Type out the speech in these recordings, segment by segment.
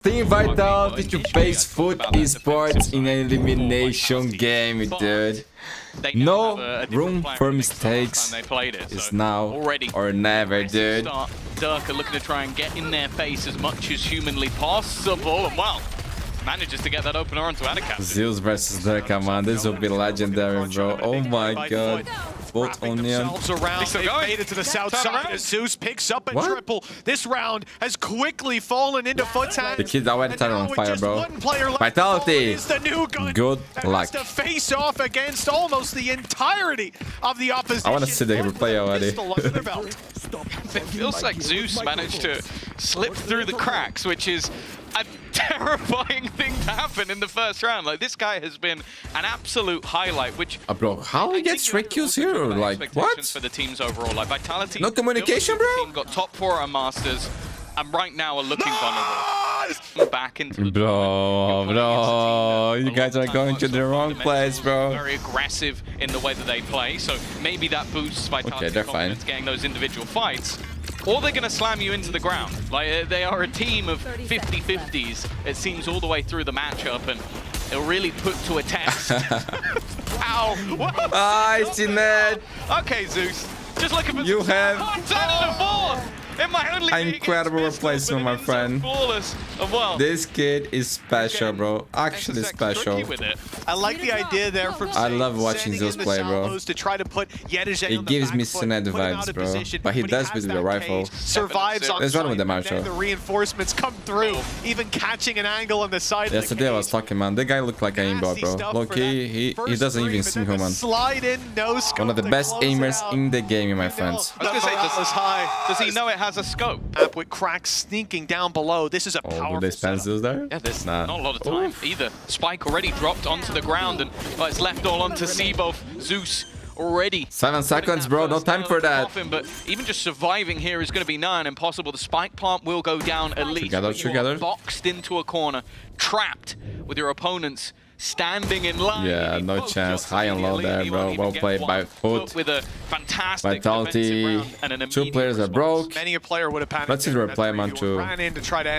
Team Vitality to face FUT Esports in an elimination game, dude. No room for mistakes. It's now or never, dude. Durka looking to try and get in their face as much as humanly possible, and well, manages to get that opener onto Adicap. Zeus versus Durka, man. This will be legendary, bro. Oh my god. Both Onion. They made it to the south side as Zeus picks up a triple. This round has quickly fallen into FUT's hands. The kid's already turning on fire, bro. Vitality. Good luck. To face off against almost the entirety of the opposition. I want to see the replay already. It feels like Zeus managed to slip through the cracks, which is a terrifying thing to happen in the first round. Like, this guy has been an absolute highlight, which bro, how he gets straight kills here? Like, what? For the teams overall, like Vitality, no communication, bro. Team got top 4 on Masters, and right now are looking vulnerable. Back into the bro, you guys are going to the wrong place, bro. Very aggressive in the way that they play, so maybe that boosts Vitality's confidence getting those individual fights. Or they're going to slam you into the ground. Like, they are a team of 50-50s, it seems, all the way through the matchup, and they'll really put to a test. Ow! What? I see that. Okay, Zeus. Just looking for you have in my only incredible replacement, my friend. Well, this kid is special, bro. Actually special. I like the idea there from I love watching Zeus play, bro. To try to put it gives me Sinead vibes, bro. But he does with the rifle. Survives on there's one with the Marshall. The reinforcements come through, even catching an angle on the side. Yesterday I was talking, man. The guy looked like an aimbot, bro. Low-key, he doesn't even see him, man. Slide in, no scope. One of the best aimers in the game, my friends. I was gonna say, does he know it has a scope? Up with cracks sneaking down below. This is a powerful. Do they spam Zeus there? Yeah, there's not a lot of time either. Spike already dropped onto the ground, and it's left all onto Seabov. Zeus already 7 seconds, bro. No time for that. But even just surviving here is going to be nigh on impossible. The spike plant will go down at least. Together. Boxed into a corner, trapped with your opponents standing in line. Yeah, no chance. High and low there, bro. Well played by FUT. With a fantastic Vitality. 2 players are broke. Many a player would have panicked. Let's see the replay, man, to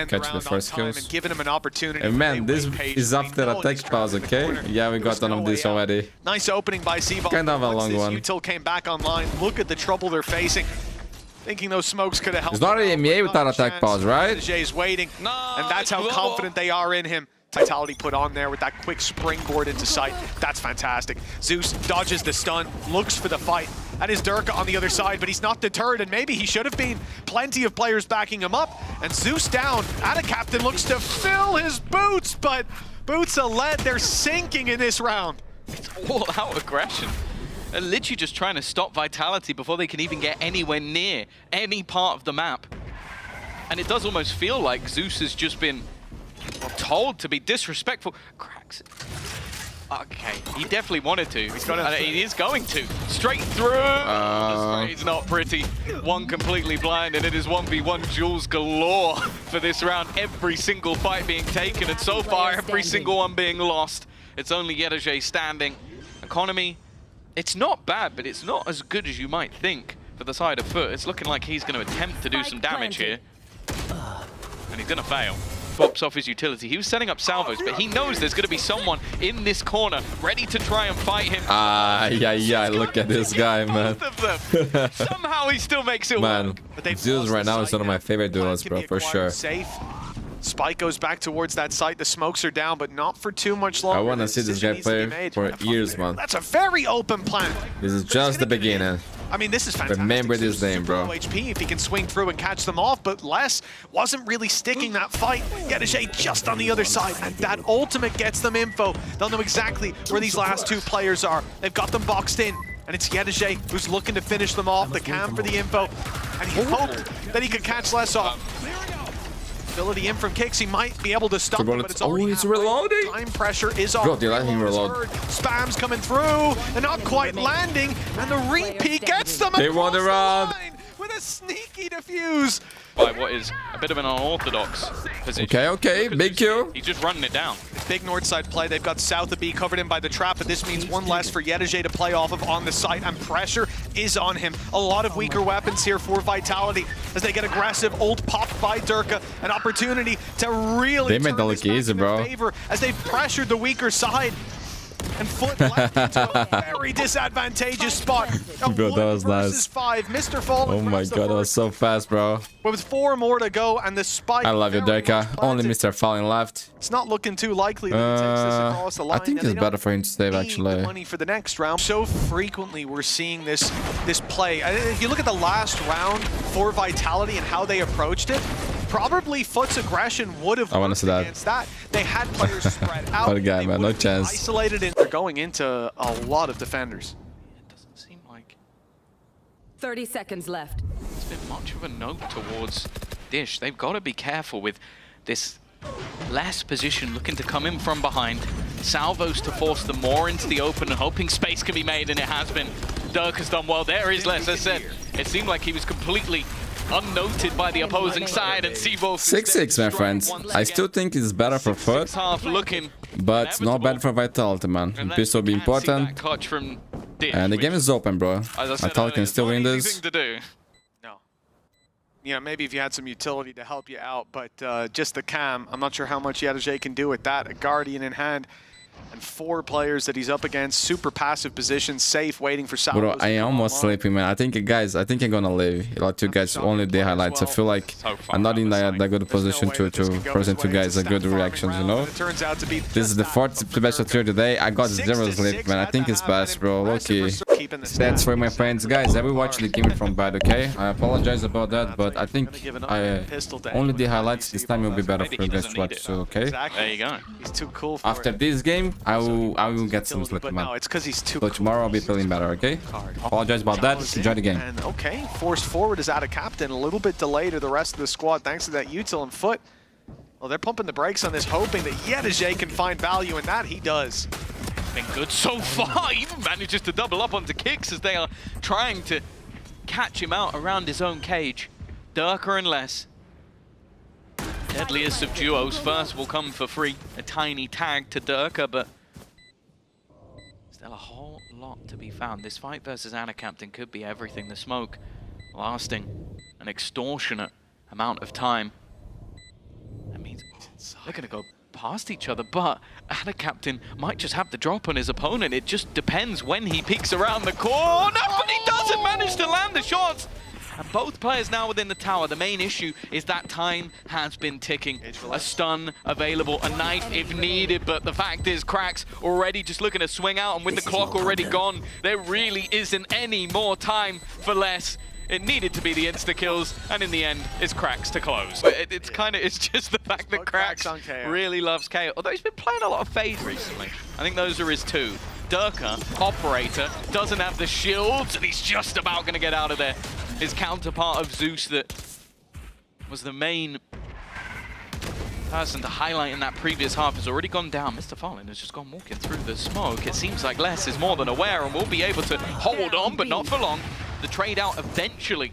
catch the first kills. And given him an opportunity. And man, this is after a tech pause, okay? Yeah, we got one of this already. Nice opening by Seaball. Kind of a long one. Util came back online. Look at the trouble they're facing. Thinking those smokes could have helped. It's not an EMEA without a tech pause, right? Jay's waiting, and that's how confident they are in him. Vitality put on there with that quick springboard into sight. That's fantastic. Zeus dodges the stun, looks for the fight. That is Durka on the other side, but he's not deterred, and maybe he should have been. Plenty of players backing him up, and Zeus down. Adicaptain looks to fill his boots, but boots are lead. They're sinking in this round. It's all-out aggression. They're literally just trying to stop Vitality before they can even get anywhere near any part of the map. And it does almost feel like Zeus has just been told to be disrespectful. Cracks. Okay, he definitely wanted to. He is going to. Straight through. It's not pretty. One completely blind, and it is 1v1 Jules galore for this round. Every single fight being taken, and so far every single one being lost. It's only Yedajay standing. Economy, it's not bad, but it's not as good as you might think for the side of FUT. It's looking like he's going to attempt to do some damage here. And he's going to fail. Pops off his utility. He was setting up salvos, but he knows there's going to be someone in this corner ready to try and fight him. Yeah, look at this guy, man. Both of them. Somehow he still makes it work. Zeus right now is one of my favorite duels, bro, for sure. Safe. Spike goes back towards that site. The smokes are down, but not for too much longer. I want to see this guy play for years, man. That's a very open plan. This is just the beginning. I mean, this is fantastic. Remember this name, bro. HP if he can swing through and catch them off, but Les wasn't really sticking that fight. Yedajay just on the other side, and that ultimate gets them info. They'll know exactly where these last 2 players are. They've got them boxed in, and it's Yedajay who's looking to finish them off. The cam for the info, and he hoped that he could catch Les off. Ability in from kicks, he might be able to stop him, but it's already he's reloading. Time pressure is off. Bro, they let him reload. Spam's coming through, and not quite landing, and the repeat gets them they won the round with a sneaky defuse. By what is a bit of an unorthodox position. Okay, big kill. He's just running it down. Big north side play. They've got south of B covered in by the trap, but this means one less for Yedajay to play off of on the site, and pressure is on him. A lot of weaker weapons here for Vitality. as they get aggressive. Ult popped by Durka, an opportunity to really They made that look easy, bro. Favor as they've pressured the weaker side. And FUT left into a very disadvantageous spot. Bro, that was nice. 5. Mr. Fallen. Oh my god, that was so fast, bro. With 4 more to go, and the spike. I love you, Durka. Only Mr. Fallen left. It's not looking too likely that he takes this across the line. I think it's better for him to save, actually. Money for the next round. So frequently we're seeing this play. If you look at the last round for Vitality and how they approached it, probably FUT's aggression would have worked against that. They had players spread out. What a guy, man. No chance. Isolated, and they're going into a lot of defenders. It doesn't seem like 30 seconds left. it's been much of a note towards Dish. They've got to be careful with this less position looking to come in from behind. Salvos to force them more into the open and hoping space can be made, and it has been. Dirk has done well. There is Les, as I said. It seemed like he was completely unnoted by the opposing side, and Sevo 6-6, my friends. I still think it's better for FUT, half looking, but not bad for Vitality, man. This will be important. And the game is open, bro. Vitality can still win this. No. You know, maybe if you had some utility to help you out, but just the cam, I'm not sure how much Yadajay can do with that. A Guardian in hand. And 4 players that he's up against, super passive position, safe, waiting for Salvos. Bro, I am almost sleeping, man. I think, guys, I'm gonna leave. Let you guys only the highlights. I feel like I'm not in that good position to present you guys a good reactions, you know? This is the 4th best of 3 today. I got 0 sleep, man. I think it's best, bro. Low-key. That's for my friends. Guys, I will watch the game from bad, okay? I apologize about that, but I think only the highlights this time will be better for you guys to watch, so, okay? There you go. He's too cool for After this game, I will get some sleep, man. No, it's because he's too So tomorrow I'll be feeling better, okay? Apologize about that. Enjoy the game. And okay, forced forward is out of captain. A little bit delayed to the rest of the squad thanks to that util and FUT. Well, they're pumping the brakes on this, hoping that Yadajay can find value, and that he does. Been good so far. Even manages to double up onto kicks as they are trying to catch him out around his own cage. Durka and Les. Deadliest of duos. First will come for free. A tiny tag to Durka, but still a whole lot to be found. This fight versus Anna Captain could be everything. The smoke lasting an extortionate amount of time. That means they're going to go past each other, but Anna Captain might just have the drop on his opponent. It just depends when he peeks around the corner, but he doesn't manage to land the shots. And both players now within the tower. The main issue is that time has been ticking. A stun available, a knife if needed, but the fact is Cracks already just looking to swing out, and with the clock already gone, there really isn't any more time for Les. It needed to be the insta-kills, and in the end, it's Cracks to close. But it's just the fact that Cracks really loves KO. Although he's been playing a lot of Fade recently. I think those are his 2. Durka, Operator, doesn't have the shields, and he's just about going to get out of there. His counterpart of Zeus that was the main person to highlight in that previous half has already gone down. Mr. Fallen has just gone walking through the smoke. It seems like Les is more than aware and will be able to hold on, but not for long. The trade out eventually.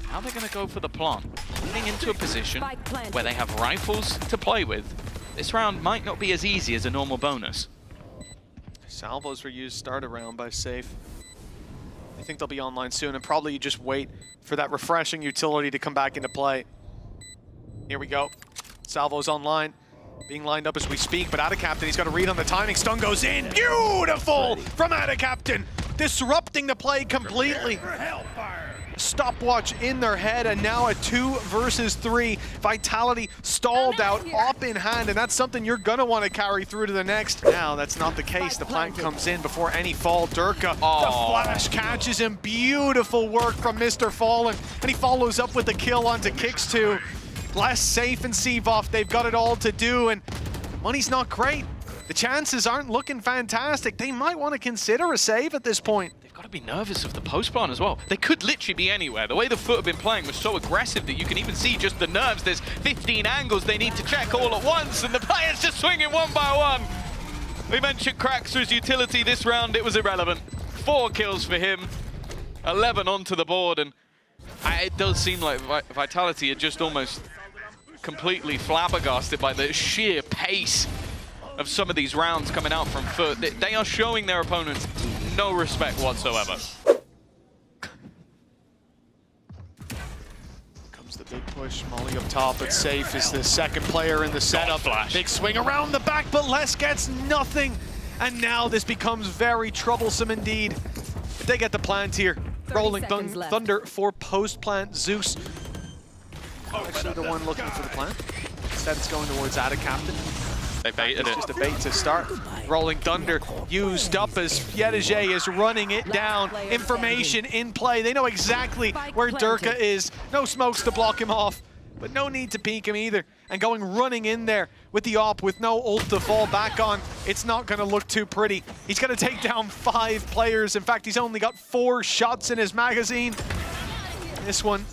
How they're going to go for the plant? Getting into a position where they have rifles to play with. This round might not be as easy as a normal bonus. Salvos were used start a round by Safe. I think they'll be online soon, and probably you just wait for that refreshing utility to come back into play. Here we go. Salvo's online, being lined up as we speak, but Ada Captain, he's got a read on the timing. Stun goes in. Beautiful from Ada Captain, disrupting the play completely. Stopwatch in their head, and now a 2 versus 3. Vitality stalled out, op in hand, and that's something you're gonna want to carry through to the next. Now, that's not the case. The plant comes in before any fall. Durka, the flash catches him. Beautiful work from Mr. Fallen, and he follows up with the kill onto Kicks 2. Less Safe and Sevoff, they've got it all to do, and the money's not great. The chances aren't looking fantastic. They might want to consider a save at this point. Got to be nervous of the post plant as well. They could literally be anywhere. The way the FUT have been playing was so aggressive that you can even see just the nerves. There's 15 angles they need to check all at once, and the players just swinging one by one. We mentioned Cracks' utility this round. It was irrelevant. 4 kills for him, 11 onto the board, and it does seem like Vitality are just almost completely flabbergasted by the sheer pace of some of these rounds coming out from FUT. They are showing their opponents no respect whatsoever. Big push, Molly up top, but Safe is the second player in the setup. Big swing around the back, but Les gets nothing. And now this becomes very troublesome indeed. If they get the plant here, Rolling Thunder for post-plant. Zeus actually the one looking for the plant. Instead it's going towards Ada Captain. They baited it. Just a bait to start. Rolling Thunder used up as Yedege is running it down. Information in play. They know exactly where Durka is. No smokes to block him off, but no need to peek him either. And going running in there with the op with no ult to fall back on, it's not going to look too pretty. He's going to take down 5 players. In fact, he's only got 4 shots in his magazine. This one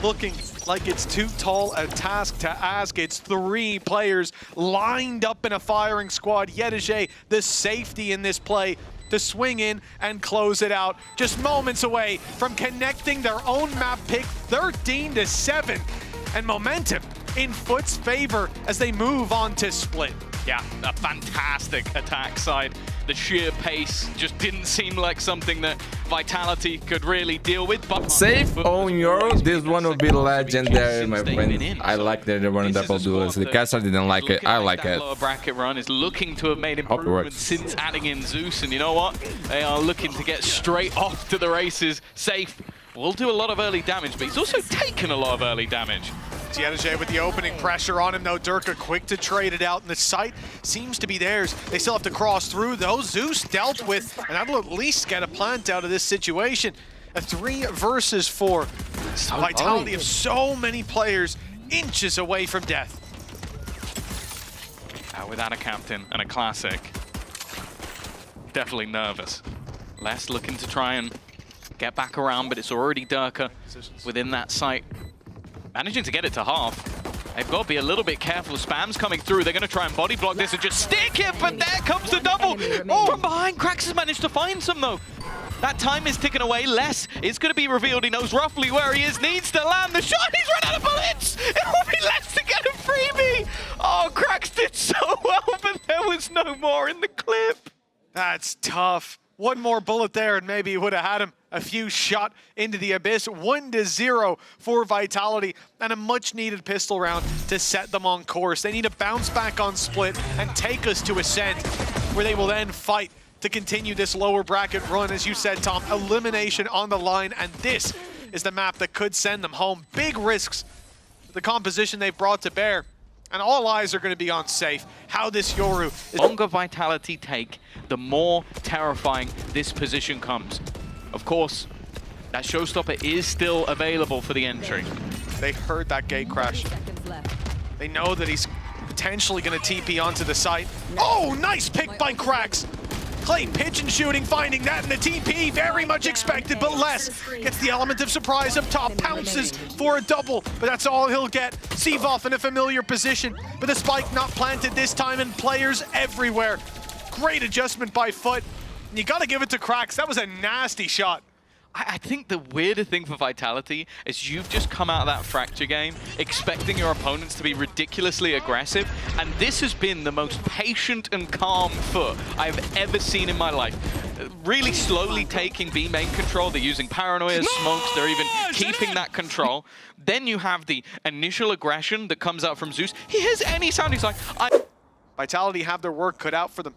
looking like it's too tall a task to ask. It's 3 players lined up in a firing squad. Yedege, the safety in this play, to swing in and close it out. Just moments away from connecting their own map pick, 13-7. And momentum in FUT's favor as they move on to split. Yeah, a fantastic attack side. The sheer pace just didn't seem like something that Vitality could really deal with. But Safe on Euro, this one will be legendary, my friend. I like that they run double duels. The caster didn't like it. I like it. Lower bracket run is looking to have made improvements since adding in Zeus, and you know what? They are looking to get straight off to the races. Safe will do a lot of early damage, but he's also taken a lot of early damage. Yedege with the opening pressure on him, though. Durka quick to trade it out, and the site seems to be theirs. They still have to cross through, though. Zeus dealt with, and that'll at least get a plant out of this situation. A 3 versus 4. Vitality of so many players inches away from death. Without a captain and a classic, definitely nervous. Les looking to try and get back around, but it's already Durka within that site. Managing to get it to half. They've got to be a little bit careful. Spam's coming through. They're going to try and body block this and just stick it, but there comes the double. Oh, from behind, Krax has managed to find some, though. That time is ticking away. Les is going to be revealed. He knows roughly where he is. Needs to land the shot. He's run out of bullets. It will be Les to get a freebie. Oh, Krax did so well, but there was no more in the clip. That's tough. One more bullet there, and maybe he would have had him. A few shot into the abyss. 1-0 for Vitality, and a much-needed pistol round to set them on course. They need to bounce back on split and take us to Ascent, where they will then fight to continue this lower bracket run. As you said, Tom, elimination on the line, and this is the map that could send them home. Big risks, the composition they've brought to bear. And all eyes are going to be on Safe. How this Yoru is... The longer Vitality take, the more terrifying this position comes. Of course, that showstopper is still available for the entry. They heard that gate crash. They know that he's potentially going to TP onto the site. Oh, nice pick by Krax. Clay pigeon shooting, finding that in the TP, very much expected, but Les gets the element of surprise up top, pounces for a double, but that's all he'll get. Seavoff in a familiar position, but the spike not planted this time, and players everywhere. Great adjustment by FUT. You gotta give it to Krax, that was a nasty shot. I think the weirder thing for Vitality is you've just come out of that Fracture game expecting your opponents to be ridiculously aggressive, and this has been the most patient and calm FUT I've ever seen in my life. Really slowly taking B main control. They're using paranoia, smokes, they're even keeping that control. Then you have the initial aggression that comes out from Zeus. He hears any sound, he's like, Vitality have their work cut out for them.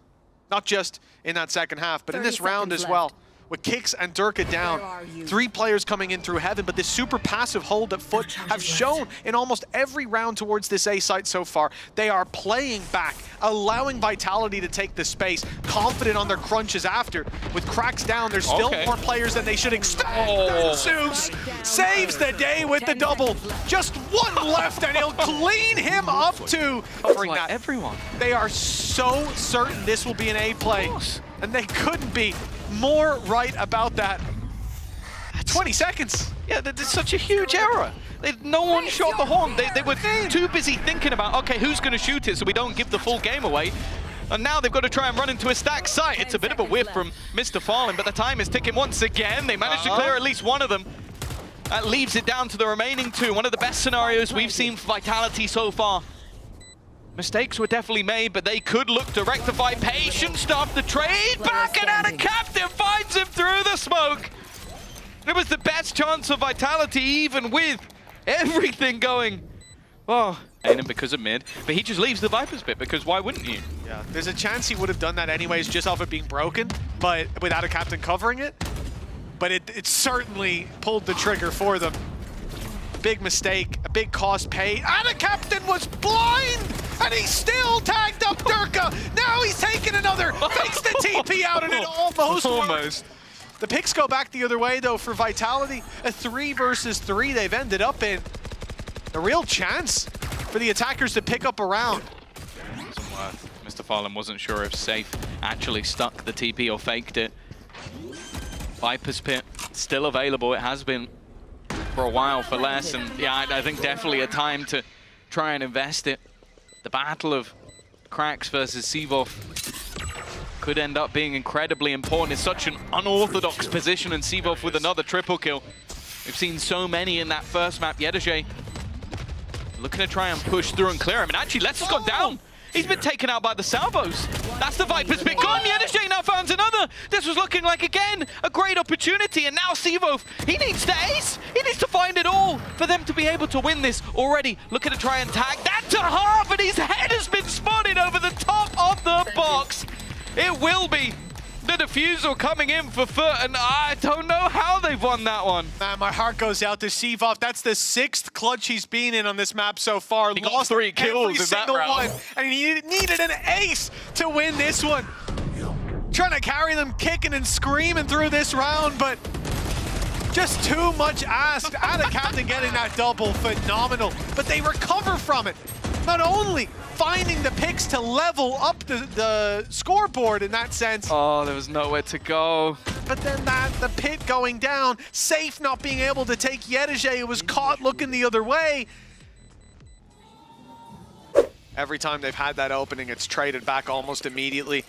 Not just in that second half, but in this round as well. With Kicks and Durka down, 3 players coming in through Heaven, but this super passive hold that FUT have shown in almost every round towards this A site so far. They are playing back, allowing Vitality to take the space, confident on their crunches after. With Krax down, there's still more players than they should expect. Zeus saves the day with the double. Just 1 left, and he'll clean him up too. Like that. Everyone. They are so certain this will be an A play, and they couldn't be more right about that. 20 seconds. Yeah, that's such a huge error. No one shot the horn. They were too busy thinking about, okay, who's going to shoot it so we don't give the full game away. And now they've got to try and run into a stack site. It's a bit of a whiff from Mr. Fallen, but the time is ticking once again. They managed to clear at least one of them. That leaves it down to the remaining 2. One of the best scenarios we've seen for Vitality so far. Mistakes were definitely made, but they could look to rectify. Patient stuff, the trade back, and Ada Captain finds him through the smoke. It was the best chance of Vitality, even with Everything going. Oh, and because of mid, but he just leaves the Viper's pit because why wouldn't you? Yeah, there's a chance he would have done that anyways just off it being broken, but without a captain covering it. But it certainly pulled the trigger for them. Big mistake, a big cost paid, and a captain was blind, and he still tagged up Durka. Now he's taking another, fakes the TP out, and it almost worked. The picks go back the other way though for Vitality. A 3 versus 3 they've ended up in. A real chance for the attackers to pick up a round. Mr. Farland wasn't sure if Safe actually stuck the TP or faked it. Viper's pit still available. It has been for a while for less, and yeah, I think definitely a time to try and invest it. The battle of Cracks versus Sivov could end up being incredibly important. It's such an unorthodox position, and Sivov with another triple kill. We've seen so many in that first map. Yedeje looking to try and push through and clear him, and actually Let's has gone down. He's been taken out by the salvos. That's the Viper's pick gone. Yedeje now finds another. This was looking like, again, a great opportunity, and now Sivov, he needs to ace. He needs to find it all for them to be able to win this already. Looking to try and tag that to half, and his head has been spotted over the top of the box. It will be the defusal coming in for FUT, and I don't know how they've won that one. Man, my heart goes out to Sivov. That's the 6th clutch he's been in on this map so far. He got 3 kills in that round. And he needed an ace to win this one. Trying to carry them kicking and screaming through this round, but just too much asked. And a captain getting that double, phenomenal. But they recover from it. Not only finding the picks to level up the scoreboard in that sense. Oh, there was nowhere to go. But then the pit going down, Safe not being able to take Yedeje, who was caught looking the other way. Every time they've had that opening, it's traded back almost immediately.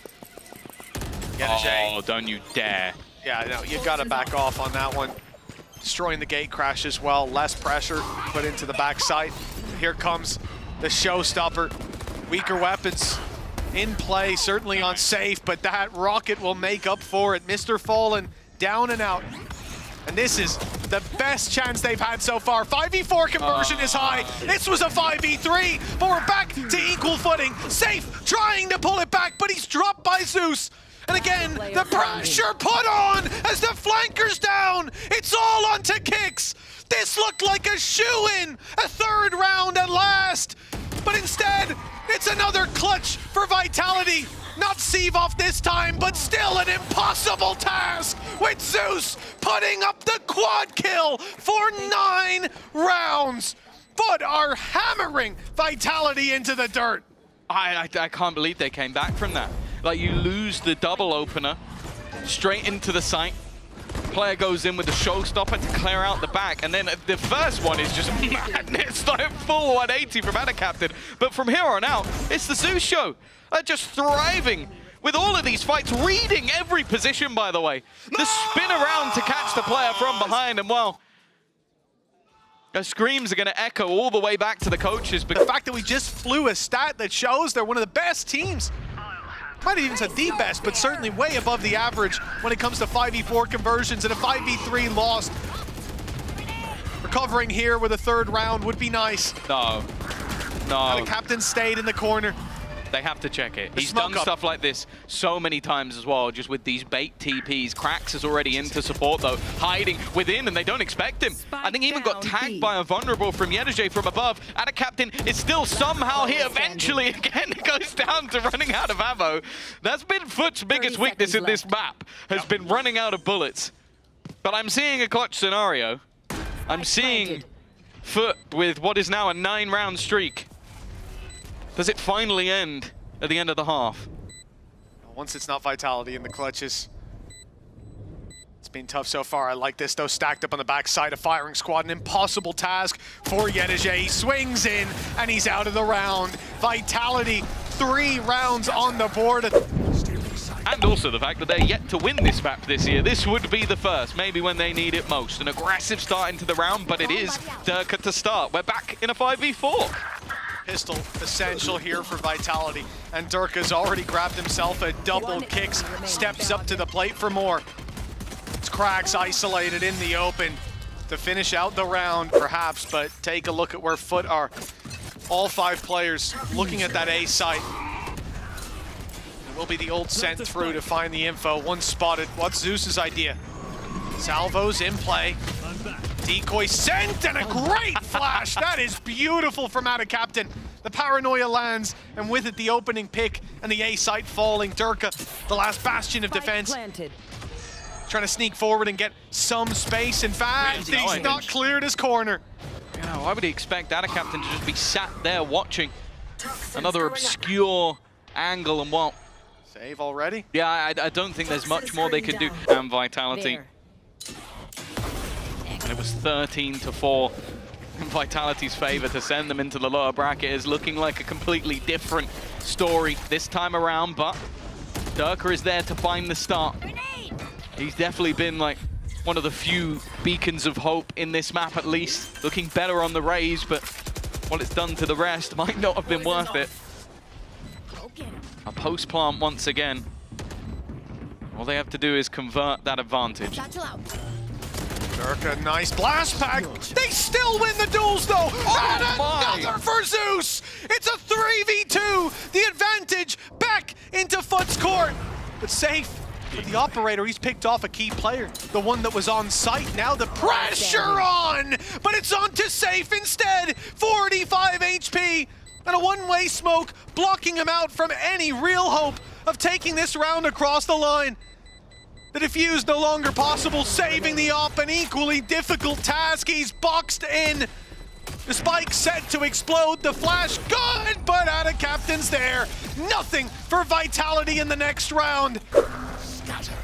Yedeje. Oh, don't you dare. Yeah, no, you gotta back off on that one. Destroying the gate crash as well, less pressure put into the backside. Here comes the showstopper. Weaker weapons in play, certainly on Safe, but that rocket will make up for it. Mr. Fallen down and out. And this is the best chance they've had so far. 5v4 conversion is high. This was a 5v3, but we're back to equal footing. Safe trying to pull it back, but he's dropped by Zeus. And again, the pressure put on as the flanker's down. It's all onto Kicks. This looked like a shoo-in, a 3rd round at last. But instead, it's another clutch for Vitality. Not Sivov this time, but still an impossible task with Zeus putting up the quad kill for 9 rounds. FUT are hammering Vitality into the dirt. I can't believe they came back from that. Like, you lose the double opener straight into the site. Player goes in with the showstopper to clear out the back, and then the first one is just madness, like full 180 from Ana Captain. But from here on out, it's the Zeus show. They're just thriving with all of these fights, reading every position, by the way. The spin around to catch the player from behind, and well, the screams are going to echo all the way back to the coaches. But the fact that we just flew a stat that shows they're one of the best teams. Might have even said the best, but certainly way above the average when it comes to 5v4 conversions, and a 5v3 lost. Recovering here with a 3rd round would be nice. No. The captain stayed in the corner. They have to check it. He's done stuff like this so many times as well, just with these bait TPs. Cracks is already in to support, though, hiding within, and they don't expect him. I think he even got tagged by a vulnerable from Yedeje from above, and a captain is still somehow here. Eventually, again, it goes down to running out of ammo. That's been FUT's biggest weakness in this map, has been running out of bullets. But I'm seeing a clutch scenario. I'm seeing FUT with what is now a 9-round streak. Does it finally end at the end of the half? Once it's not Vitality in the clutches. It's been tough so far. I like this, though. Stacked up on the backside of firing squad. An impossible task for Yedeje. He swings in, and he's out of the round. Vitality, 3 rounds on the board. And also the fact that they're yet to win this map this year. This would be the first, maybe when they need it most. An aggressive start into the round, but it is Durka to start. We're back in a 5v4. Pistol essential here for Vitality, and Durka's already grabbed himself a double. Kicks, steps up to the plate for more. It's Cracks isolated in the open. to finish out the round, perhaps, but take a look at where FUT are. All 5 players looking at that A site. It will be the ult sent through to find the info. One spotted. What's Zeus's idea? Salvo's in play. Decoy sent and a great flash. That is beautiful from out of Captain. The paranoia lands, and with it the opening pick and the A site falling. Durka, the last bastion of defense, trying to sneak forward and get some space. In fact, he's not cleared his corner. Yeah, why would he expect that Captain to just be sat there watching another obscure angle and what? Save already? Yeah, I don't think there's much more they could do. And Vitality. And it was 13-4 in Vitality's favor to send them into the lower bracket. Is looking like a completely different story this time around, but Durka is there to find the start. He's definitely been like one of the few beacons of hope in this map, at least. Looking better on the raise, but what it's done to the rest might not have been worth it. A post plant once again. All they have to do is convert that advantage. Durka, nice blast pack. They still win the duels though. Oh, and another for Zeus. It's a 3v2. The advantage back into FUT's court. But safe for the operator. He's picked off a key player. The one that was on site. Now the pressure on. But it's on to safe instead. 45 HP. And a one-way smoke blocking him out from any real hope of taking this round across the line. The defuse no longer possible, saving the op, an equally difficult task. He's boxed in. The spike set to explode, the flash good, but out of Captain's there. Nothing for Vitality in the next round.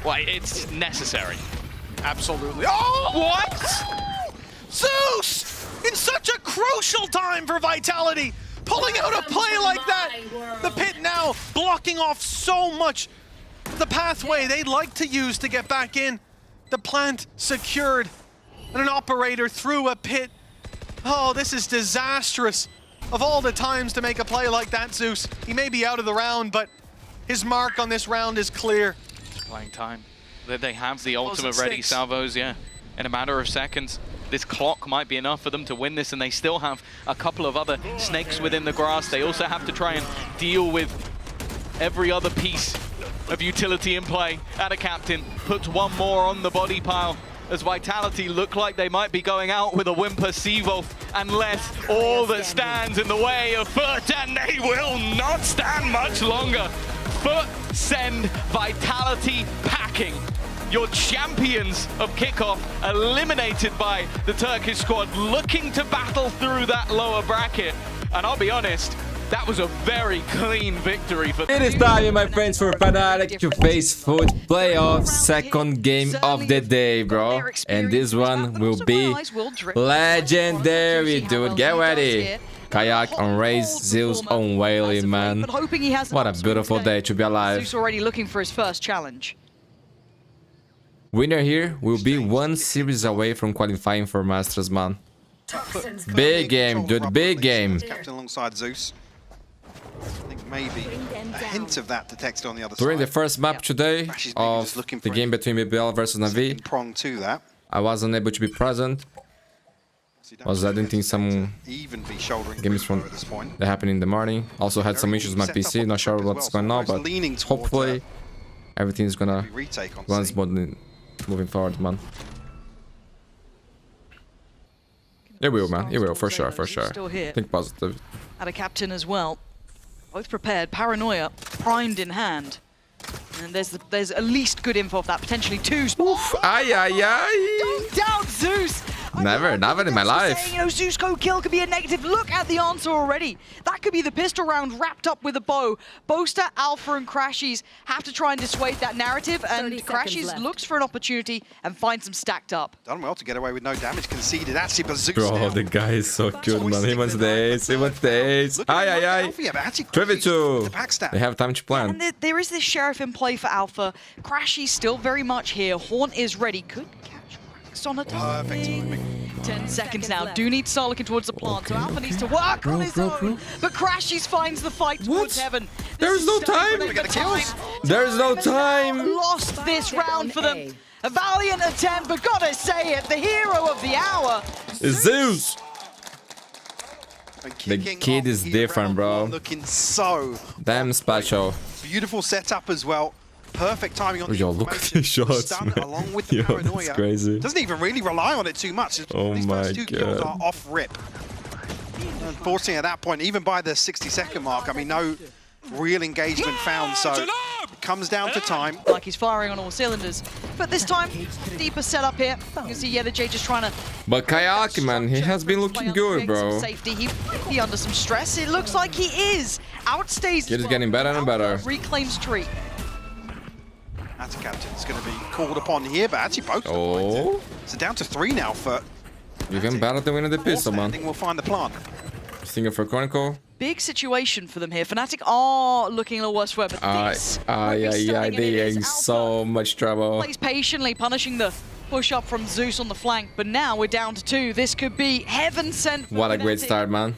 Why, it's necessary. Absolutely. Oh! What? Zeus! In such a crucial time for Vitality. Pulling out a play like that. The pit now blocking off so much. The pathway they'd like to use to get back in. The plant secured. And an operator through a pit. Oh, this is disastrous. Of all the times to make a play like that, Zeus, he may be out of the round, but his mark on this round is clear. Just playing time. They have the ultimate ready, Salvos, yeah. In a matter of seconds. This clock might be enough for them to win this, and they still have a couple of other snakes within the grass. They also have to try and deal with every other piece of utility in play. Ada Captain puts one more on the body pile as Vitality look like they might be going out with a whimper Seavolf, unless all that stands in the way of FUT, and they will not stand much longer. FUT send Vitality packing. Your champions of kickoff eliminated by the Turkish squad, looking to battle through that lower bracket. And I'll be honest, that was a very clean victory for It is time, my friends, for Fnatic to face FUT playoff second game of the day, bro. And this one will be legendary, dude. Get ready. Kayak on Raze, Zeus on Whaley, man. What a beautiful day to be alive. Zeus already looking for his first challenge. Winner here will be one series away from qualifying for Masters, man. Big game, dude, big game. Captain alongside Zeus. I think maybe a hint of that detected on the other During side. the first map today of the game between BBL versus Na'Vi, Prong to that. I wasn't able to be present. Was editing some Even be shouldering games from at this point. that happened in the morning. Also had some issues with my PC, not sure what's going on, but hopefully everything's gonna run smoothly moving forward, man. It will, man. It will, for sure, for sure. Think positive. Ada Captain as well. Both prepared. Paranoia primed in hand. And there's at least good info of that. Potentially two spots. Ay, ay, ay. Don't doubt Zeus. Never in my life. Saying, you know, Zeus go kill could be a negative. Look at the answer already. That could be the pistol round wrapped up with a bow. Boaster, Alpha, and Crashies have to try and dissuade that narrative, and Crashies looks for an opportunity and finds them stacked up. Done well to get away with no damage conceded. Actually, but Zeus Bro, now. the guy is so cute, man. He wants the ace. He wants the ace. Ay, ay, ay. 3v2. They have time to plan. And there is this Sheriff in play for Alpha. Crashy's still very much here. Haunt is ready. Could catch Wax on a timing. 10 seconds now. Do need to start looking towards the plant. So Alpha needs to work on his own. But Crashies finds the fight towards heaven. There is no time. There is no time. Lost this round for them. A valiant attempt, but gotta say it, the hero of the hour. It's Zeus! And The kicking kid off is here, different, round bro. one, looking so Damn special. beautiful setup as well. Perfect timing on the Yo, look at information. these shots, Stun man. along with the Yo, paranoia. that's crazy. Doesn't even really rely on it too much. Oh These my first two kills God. are off rip. Unfortunately, at that point, even by the 60-second mark, I mean, no real engagement found. So it comes down to time. Like he's firing on all cylinders. But this time, deeper setup here. You can see Yedajay just trying to... But Kayaki, man, he has been looking good, bro. Safety. He might be under some stress. It looks like he is. Outstays. Kid is getting better and better. Reclaims tree. That's a captain. It's going to be called upon here, but actually both. Oh. So down to 3 now for... Even better than winning the pistol, man. I think we'll find the plant. Thinking for Chronicle. Big situation for them here. Fnatic are looking a little worse for it, but this might be stunning, and it is They're in so much trouble. Plays patiently, punishing the push up from Zeus on the flank, but now we're down to 2. This could be heaven sent for What a great Fnatic. start, man.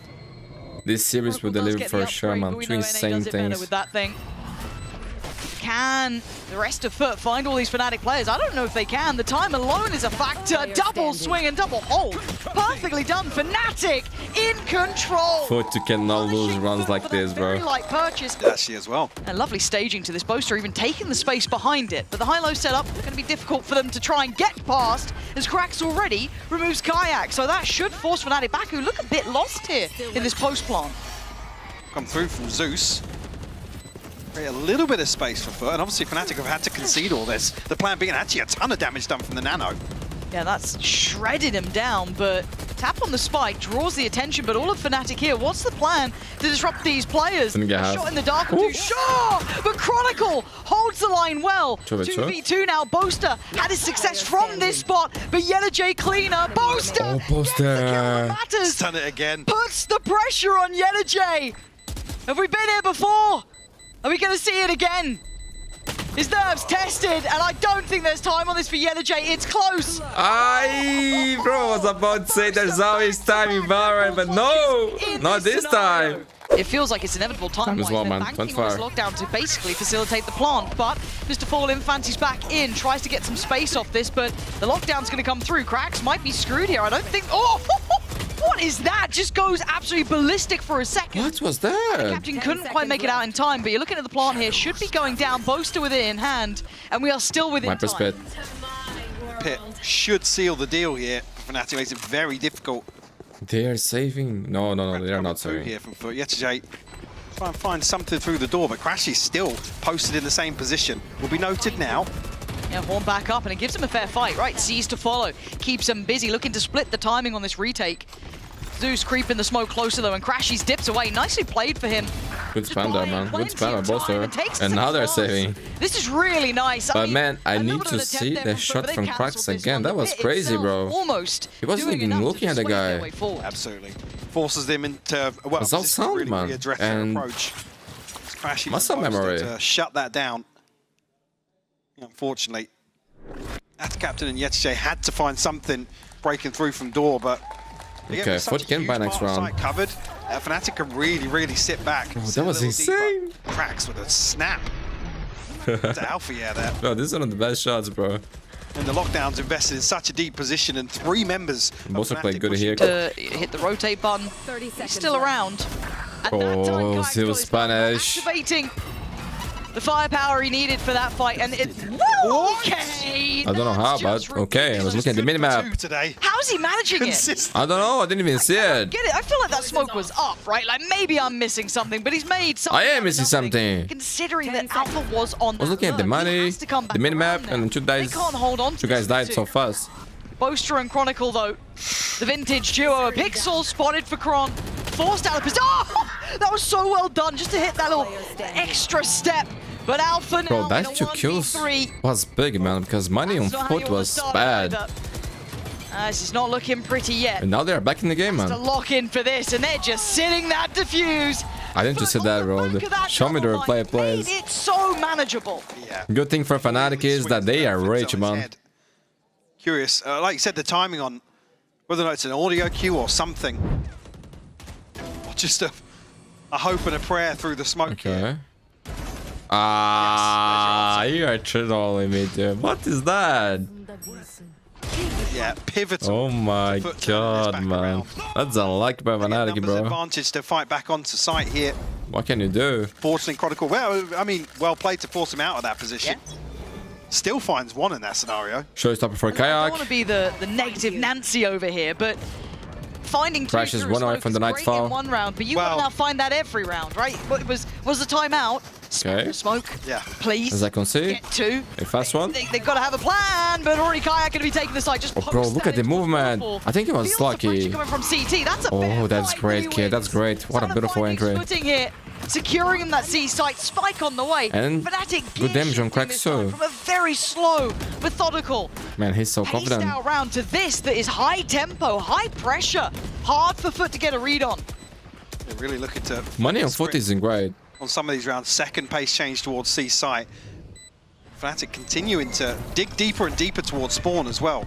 This series will Chronicle does deliver get for the sure, upgrade, man. but we Two know NA insane does it better things. with that thing. Can the rest of FUT find all these Fnatic players? I don't know if they can. The time alone is a factor. Double swing and double hold. Perfectly done. Fnatic in control. FUT cannot lose runs like this, Very bro. light purchase. Actually as well. And lovely staging to this Boaster, even taking the space behind it. But the high-low setup going to be difficult for them to try and get past, as Krax already removes Kayak. So that should force Fnatic back, who look a bit lost here in this post plant. Come through from Zeus. Create a little bit of space for FUT, and obviously Fnatic have had to concede all this. The plan being actually a ton of damage done from the Nano. Yeah, that's shredded him down, but tap on the spike draws the attention, but all of Fnatic here, what's the plan to disrupt these players? Didn't get A half. shot in the dark will do, sure! But Chronicle holds the line well. 2v2 now, Boaster had his success from this spot, but Yedajay cleaner, Boaster! Oh, gets the Boaster. kill that matters, Done it again. puts the pressure on Yedajay. Have we been here before? Are we going to see it again? His nerves tested, and I don't think there's time on this for Yedajay. It's close. I was about to say there's always time in Valorant, but no, not this time. It feels like it's inevitable time. Time as well, man. Banking on this lockdown to basically facilitate the plant, but Mr. Fallen fancies back in, tries to get some space off this, but the lockdown's going to come through. Krax might be screwed here. I don't think. Oh, what is that? Just goes absolutely ballistic for a second. What was that? Captain couldn't quite make it out in time, but you're looking at the plant here. Should be going down. Boaster with it in hand, and we are still within Viper's time. Pit. Pit should seal the deal here. Fnatic makes it very difficult. They are saving. No, they are not Through saving. here from FUT. Yedajay try and find something through the door, but Crashy's still posted in the same position. Will be noted now. Yeah, Horn back up, and it gives him a fair fight, right? Sees to follow, keeps him busy, looking to split the timing on this retake. Zeus creeping the smoke closer though, and Crashy's dips away. Nicely played for him. Good spam there, man. Good spam on Boaster. Takes And some now they're shots. saving. This is really nice. But man, I a little need bit to of an see attempt there the from FUT, shot but from they've cancelled Krax this again. one. That The was pit crazy, itself bro. Almost. He wasn't doing even enough to looking at the sway their guy. way forward. Absolutely. Forces them into, well, It's all position to sound, really man. readdress And their approach. Crashy muscle memory. to shut that down. Unfortunately, that captain and Yedajay had to find something breaking through from door, but Okay, FUT can buy next round. Covered. Fnatic can really sit back. Oh, Sit that a was little deeper. insane. Cracks with a snap. To Alpha, yeah, there. Bro, this is one of the best shots, bro. And the lockdown's invested in such a deep position, and 3 members. of Boaster Fnatic played good pushing here. To hit the rotate button. 30 He's seconds still left. around. At that time, Oh, Kayak's still got his button, Spanish. activating the firepower he needed for that fight, and it's okay. I don't know how, but okay. I was looking at the minimap. Today. How's he managing it? Consistent. I don't know. I didn't even see it. Get it? I feel like that smoke was up, right? Like maybe I'm missing something, but he's made something. I am out of missing nothing, something. Considering that Alpha was on. I was looking at the money, the minimap, and two guys died so fast. Boaster and Chronicle, though. The vintage duo, a pixel spotted for Chron. Forced out of position. Oh! That was so well done, just to hit that little extra step. But Alpha now Bro, in that a 2 kills 1v3. was big, man, because money on That's not how you FUT wanna was start it bad. either. This is not looking pretty yet. And now they're back in the game, To man. lock in for this, and they're just sitting that diffuse. I didn't just say that, bro. Show me the replay plays. It's so manageable. Yeah. Good thing for Fnatic is that they are rich, man. Curious, like you said, the timing on whether or not it's an audio cue or something. Or just a hope and a prayer through the smoke here. Okay. Ah, you are trolling me, dude. What is that? Yeah, pivotal. Oh my FUT turning this god, back man. around. That's unlucky by Fnatic, Numbers bro. advantage to fight back onto site here. What can you do? Forcing Chronicle. Well, I mean, well played to force him out of that position. Still finds one in that scenario. Showstopper for I don't Kayak. want to be the negative Nancy over here, but finding two Crashes through one away smoke from is the great Nightfall. in one round, but you Well- want to now find that every round, right? What was the timeout? Okay. Smoke, Yeah. please. As I can see, Get two. a fast one. They've got to have a plan, but already Kayak going to be taking the side. Just Oh, bro, post look that at the into movement. waterfall. I think he was Feels the lucky. pressure coming from CT. That's a Oh, fair that's fight, great, he kid. That's wins. great. What a Trying to beautiful find his entry. footing here, securing him that C site, spike on the way. And Fnatic good damage on shifting Crack this time too. from a very slow, methodical, Man, he's so paced confident. out round to this that is high tempo, high pressure, hard for FUT to get a read on. They're really looking to Money on FUT isn't great. on some of these rounds. Second pace change towards C site. Fnatic continuing to dig deeper and deeper towards spawn as well.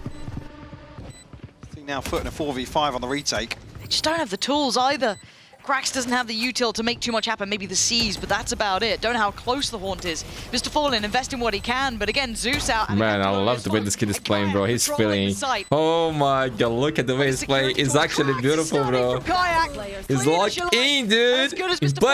I think now FUT in a 4v5 on the retake. They just don't have the tools either. Krax doesn't have the util to make too much happen, maybe the C's, but that's about it. Don't know how close the Haunt is. Mr. Fallen investing what he can, but again, Zeus out. and Man, I Hector love the way is this kid is and playing, bro. Kayak He's controlling feeling. the site. Oh my god, look at the way he's playing. Security It's towards actually Krax, beautiful, starting bro. from Kayak. He's Clean locked as you in, like. dude. As good as In Mr. Fallen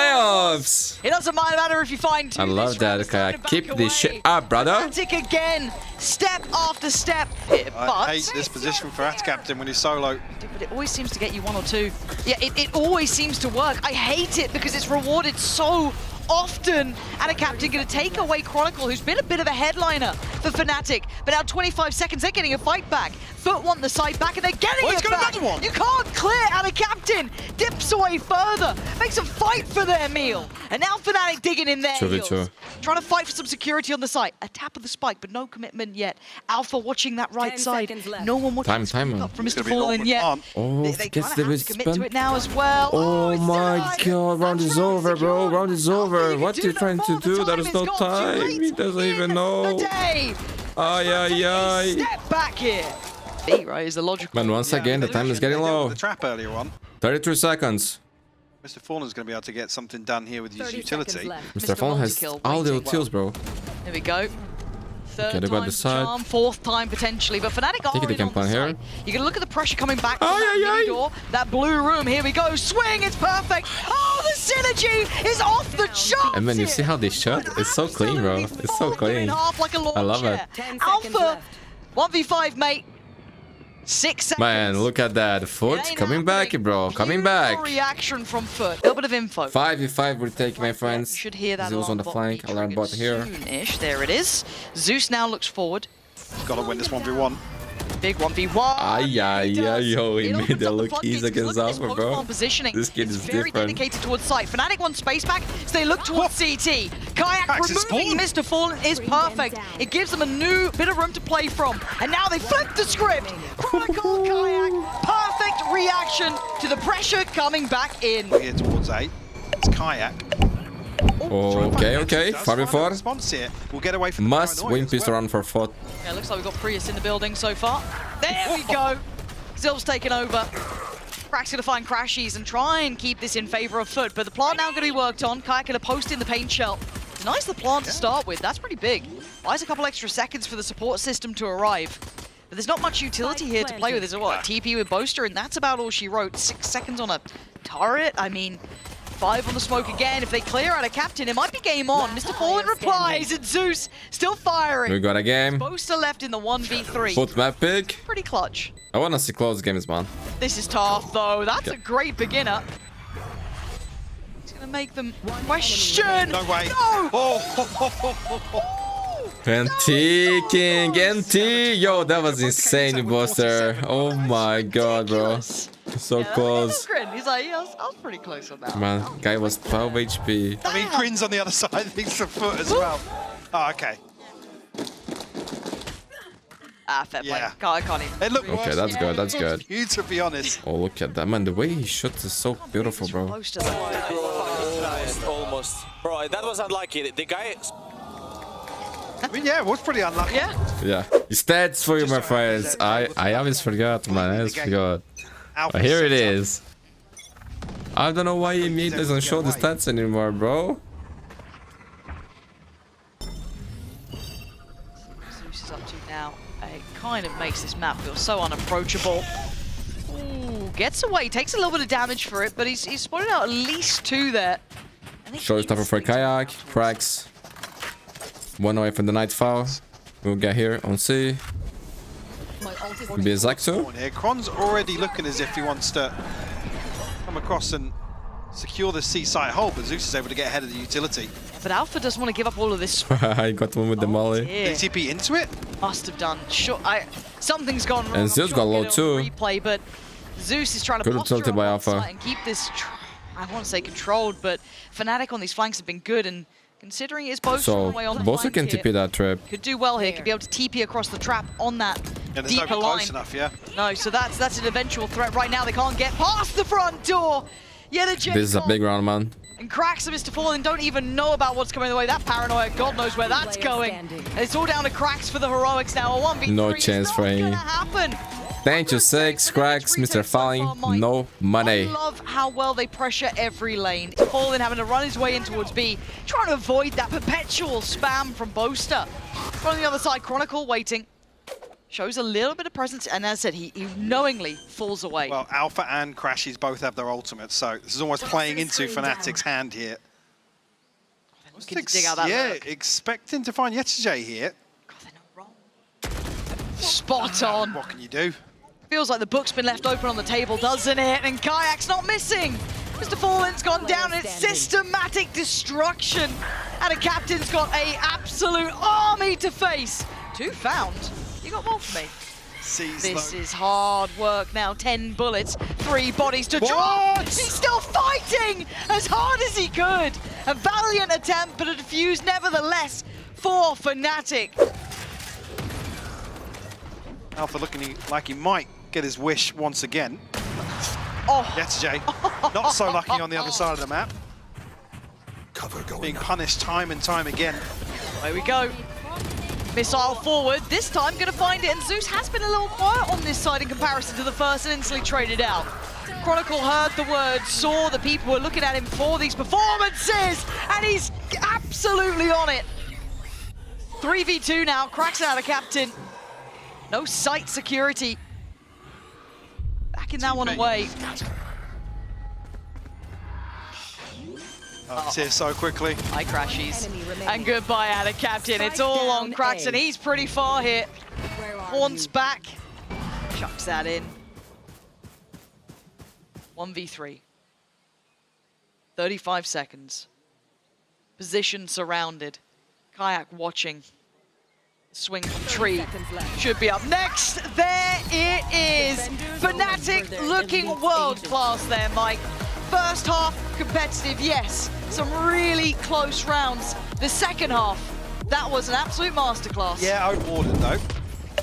was. playoffs. It doesn't matter if you find two. I love this round, that, starting Kayak. back Keep this shit away. up, brother. Fnatic again, step after step. But I hate this position for At Captain when he's solo. but it always seems to get you one or two. Yeah, it always seems to work. I hate it because it's rewarded so often. And a captain going to take away Chronicle, who's been a bit of a headliner for Fnatic. But now 25 seconds, they're getting a fight back. FUT want the side back, and they're getting Oh, he's it got back. another one. You can't clear out a captain. Dips away further. Makes them fight for their meal. And now Fnatic digging in their 2v2. heels. Trying to fight for some security on the site. A tap of the spike, but no commitment yet. Alpha watching that right 10 side. seconds left. No one watching Time, the speak time. up from It's Mr. gonna be an Fallen awkward yet. plant. Oh, They gets kind the of have to wrist commit to spin. it now as well. Oh he's my denied. god, round is That's over, bro. secured. Round is Alpha, over. you What can are you do trying no to more. do? The There is time no has gone too time. late He doesn't in even the know. day. Ay, ay, ay. Step back here. B, right, is the logical. Man, once again, the time is getting They dealt low. with the trap earlier on. 33 seconds. Mr. Fallen's going to be able to get something done here with his 30 utility. seconds left. Mr. Fallen has Multi-kill all the waiting. utils, bro. There we go. Third Okay, they got time's the side. charm, fourth time potentially, but Fnatic are Think they in can on plan the here. side. You're gonna look at the pressure coming back from Ay, that ay, mini ay. door, that blue room. Here we go, swing, it's perfect. Oh, the synergy is off the charts. And then you here. see how they shot? It's so clean, bro. Absolutely It's so folded in clean. half like a lawn I love it. chair. 10 seconds Alpha, left. 1v5, mate. 6 seconds. Man, look at that. It FUT ain't coming back, happening. bro. Coming Beautiful back. reaction from FUT. A little bit of info. 5v5 retake, my You friends. should hear that Zeus on the alarm bot flank. be Alarm bot here. triggered soon-ish. There it is. Zeus now looks forward. Got to win this 1v1. Big 1v1. Ay, ay, He does. ay, yo, he It made opens that up the look floodgates. easy against Look at this Alpha, bro. post-bomb positioning. This kid It's is very different. dedicated towards site. Fnatic wants space back, so they look towards CT. Kayak Cracks his removing spawn. Mr. Fallen is perfect. It gives them a new bit of room to play from. And now they flip the script. Chronicle Kayak. Perfect reaction to the pressure coming back in. Here towards A. It's Kayak. Okay, okay. Does 4v4. find a response here. We'll get away from the Must paranoia win as pistol well. run for FUT. Yeah, looks like we've got Prius in the building so far. There we go. Zil's taken over. Crack's gonna find Crashies and try and keep this in favor of FUT, but the plant now gonna be worked on. Kayak gonna post in the paint shell. Nice the plant to start with, that's pretty big. Buys a couple extra seconds for the support system to arrive. But there's not much utility here to play with. There's what, TP with Boaster, and that's about all she wrote. 6 seconds on a turret, I mean, 5 on the smoke again. If they clear out a captain, it might be game on. Mr. Fallen replies, and Zeus still firing. We got a game. Boaster left in the 1v3. FUT map pick. Pretty clutch. I wanna see close games, man. This is tough, though. That's Yeah. a great beginner. He's gonna make them question. No way. No! Oh, NT King, NT. Yo, that was insane, Buster. Oh my god, bro. Ridiculous. So Yeah, close. grin. He's like, yeah, I was pretty close on that. Man, guy was 12 HP. I mean, Grin's on the other side. He's the FUT as well. Oh, okay. Ah, fair play. Yeah. I can't even. It looked Okay, worse that's good, that's than good. you, to be honest. Oh, look at that, man. The way he shot is so beautiful, bro. Close to that. Almost. Bro, that was unlucky. The guy... I mean, yeah, it was pretty unlucky. Yeah. Yeah. Stats for you, my friends. I always forgot, man. I always forgot. Alpha But here it sets up. is. I don't know why EMEA doesn't show the stats anymore, bro. kind of makes this map feel so unapproachable. Ooh, gets away, takes a little bit of damage for it, but he's spotted out at least 2 there. Showstopper for Kayak. Cracks. 1 away from the night foul. We'll get here on C. Will be a Zaxo. Here, Kron's already looking as if he wants to come across and secure the C site hold, but Zeus is able to get ahead of the utility. Yeah, but Alpha doesn't want to give up all of this. I got one with the molly. Did he TP into it? Must have done. Sure, something's gone wrong. And Zeus got low too. Replay, but Zeus is trying to Could have tilted by Alpha. and keep this. I want to say controlled, but Fnatic on these flanks have been good, and considering it's both away on the Bosa can flank TP that trip. could do well here. Could be able to TP across the trap on that Yeah, there's deeper no line. close enough, yeah. No, so that's an eventual threat. Right now, they can't get past the front door. Yet again, This is a big round, man. and cracks of Mr. Fallen don't even know about what's coming their way. That paranoia, God knows where that's going. And it's all down to cracks for the heroics now. A 1v3 No chance for any. gonna happen. Thank you, 6. Cracks, Mr. Falling. No money. I love how well they pressure every lane. Fallen having to run his way in towards B, trying to avoid that perpetual spam from Boaster. From the other side, Chronicle waiting. Shows a little bit of presence, and as I said, he knowingly falls away. Well, Alpha and Crashies both have their ultimates, so this is almost playing into Fnatic's hand here. Looking to dig out that look. Expecting to find Yetajay here. God, they're not wrong. Spot on. What can you do? Feels like the book's been left open on the table, doesn't it? And Kayak's not missing. Mr. Fallen's gone down. It's systematic destruction. And a captain's got a absolute army to face. 2 found. You got more for me. This is hard work now. 10 bullets, 3 bodies to drop. He's still fighting as hard as he could. A valiant attempt, but a defuse nevertheless for Fnatic. Alpha looking like he might get his wish once again. Oh. Yetajay, not so lucky on the other side of the map. Being punished time and time again. There we go. Missile forward, this time gonna find it, and Zeus has been a little quiet on this side in comparison to the first and instantly traded out. Chronicle heard the word, saw that people were looking at him for these performances, and he's absolutely on it. 3v2 now, cracks out a captain. No site security. Backing that one away. It's here so quickly. Hi, Crashies. And goodbye, out of captain. It's all on cracks, and he's pretty far here. Horns back. Chucks that in. 1v3. 35 seconds. Position surrounded. Kayak watching. Swing from tree. Should be up next. There it is. Fnatic looking world class there, Mike. First half competitive, yes. Some really close rounds. The second half, that was an absolute masterclass. Yeah, outwarded though.